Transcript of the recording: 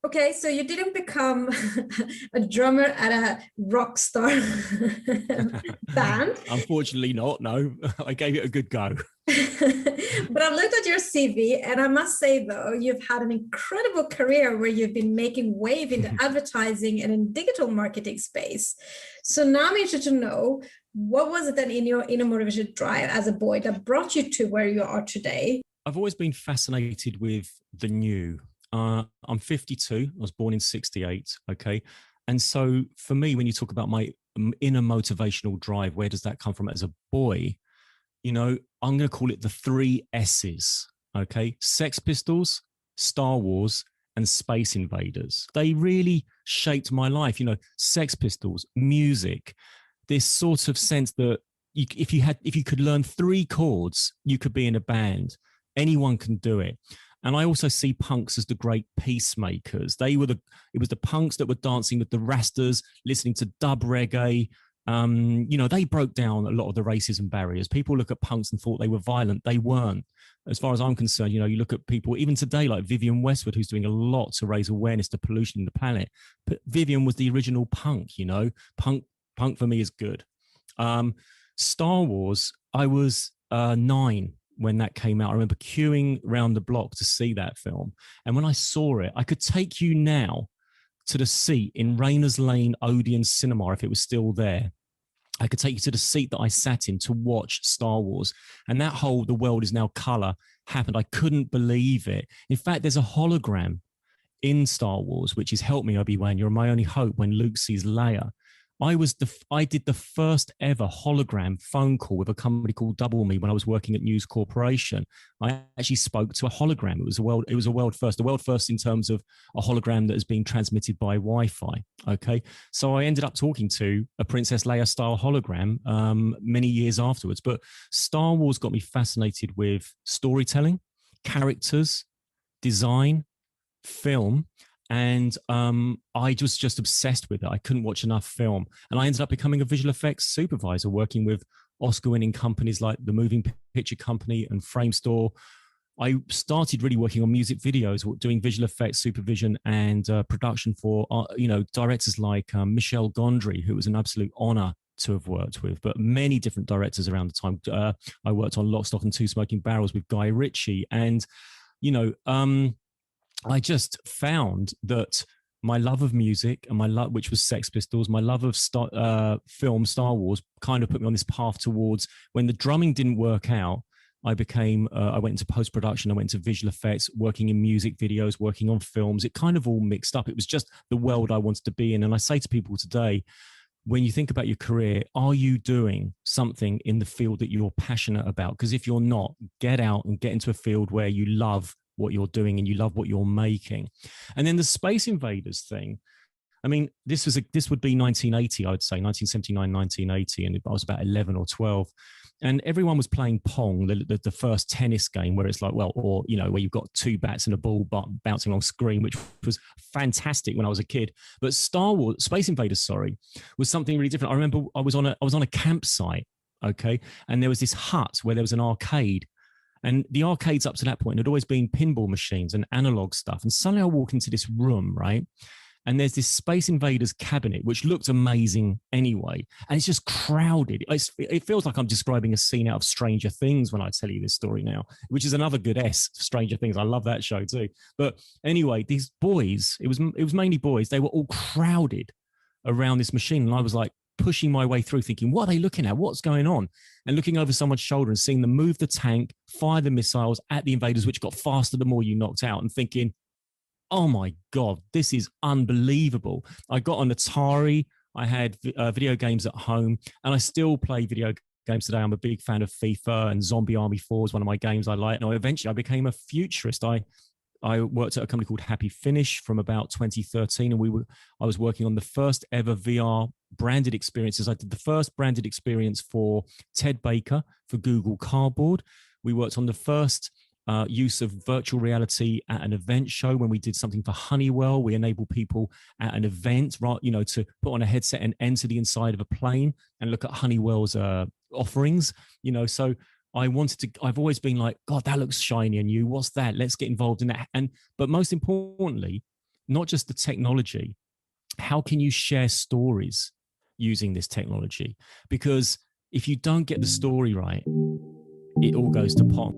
Okay, so you didn't become a drummer at a rock star band. Unfortunately not, no. I gave it a good go. But I've looked at your CV, and I must say, though, you've had an incredible career where you've been making wave in the advertising and in digital marketing space. So now I'm interested to know, what was it then in your inner motivation drive as a boy that brought you to where you are today? I've always been fascinated with the new. I'm 52. I was born in 68. Okay. And so for me, when you talk about my inner motivational drive, where does that come from as a boy? I'm going to call it the three S's. Okay. Sex Pistols, Star Wars, and Space Invaders. They really shaped my life. Sex Pistols, music, this sort of sense that if you could learn three chords, you could be in a band. Anyone can do it. And I also see punks as the great peacemakers. It was the punks that were dancing with the Rastas, listening to dub reggae. They broke down a lot of the racism barriers. People look at punks and thought they were violent. They weren't. As far as I'm concerned, you look at people even today like Vivienne Westwood, who's doing a lot to raise awareness to pollution in the planet. But Vivienne was the original punk. Punk for me is good. Star Wars, I was 9 when that came out. I remember queuing around the block to see that film. And when I saw it, I could take you now to the seat in Rayners Lane Odeon Cinema, if it was still there. I could take you to the seat that I sat in to watch Star Wars. And that whole "the world is now color" happened. I couldn't believe it. In fact, there's a hologram in Star Wars, which is "Help me, Obi-Wan, you're my only hope," when Luke sees Leia. I did the first ever hologram phone call with a company called Double Me when I was working at News Corporation. I actually spoke to a hologram. It was a world first in terms of a hologram that is being transmitted by Wi-Fi. Okay. So I ended up talking to a Princess Leia style hologram many years afterwards. But Star Wars got me fascinated with storytelling, characters, design, film. And I was just obsessed with it. I couldn't watch enough film. And I ended up becoming a visual effects supervisor, working with Oscar-winning companies like the Moving Picture Company and Frame Store. I started really working on music videos, doing visual effects supervision and production for, directors like Michel Gondry, who was an absolute honor to have worked with, but many different directors around the time. I worked on Lock, Stock and Two Smoking Barrels with Guy Ritchie. And, I just found that my love of music and my love, which was Sex Pistols, my love of film, Star Wars, kind of put me on this path towards, when the drumming didn't work out, I went into post-production, I went into visual effects, working in music videos, working on films. It kind of all mixed up. It was just the world I wanted to be in. And I say to people today, when you think about your career, are you doing something in the field that you're passionate about? Because if you're not, get out and get into a field where you love what you're doing and you love what you're making. And then the Space Invaders thing, I mean, this would be 1980, I would say, 1979, 1980, and I was about 11 or 12. And everyone was playing Pong, the first tennis game, where it's like, where you've got two bats and a ball bouncing along screen, which was fantastic when I was a kid. But Space Invaders, was something really different. I remember I was on a campsite, okay, and there was this hut where there was an arcade. And the arcades up to that point had always been pinball machines and analog stuff. And suddenly I walk into this room, right? And there's this Space Invaders cabinet, which looked amazing anyway. And it's just crowded. It feels like I'm describing a scene out of Stranger Things when I tell you this story now, which is another good Stranger Things. I love that show too. But anyway, these boys, it was mainly boys. They were all crowded around this machine. And I was like, pushing my way through thinking, what are they looking at? What's going on? And looking over someone's shoulder and seeing them move the tank, fire the missiles at the invaders, which got faster the more you knocked out, and thinking, oh my God, this is unbelievable. I got an Atari. I had video games at home, and I still play video games today. I'm a big fan of FIFA, and Zombie Army 4 is one of my games I like. And eventually I became a futurist. I worked at a company called Happy Finish from about 2013, and I was working on the first ever VR branded experiences. I did the first branded experience for Ted Baker for Google Cardboard. We worked on the first use of virtual reality at an event show when we did something for Honeywell. We enable people at an event, right, to put on a headset and enter the inside of a plane and look at Honeywell's offerings. So I've always been like, God, that looks shiny and new. What's that? Let's get involved in that. But most importantly, not just the technology, how can you share stories using this technology? Because if you don't get the story right, it all goes to pot.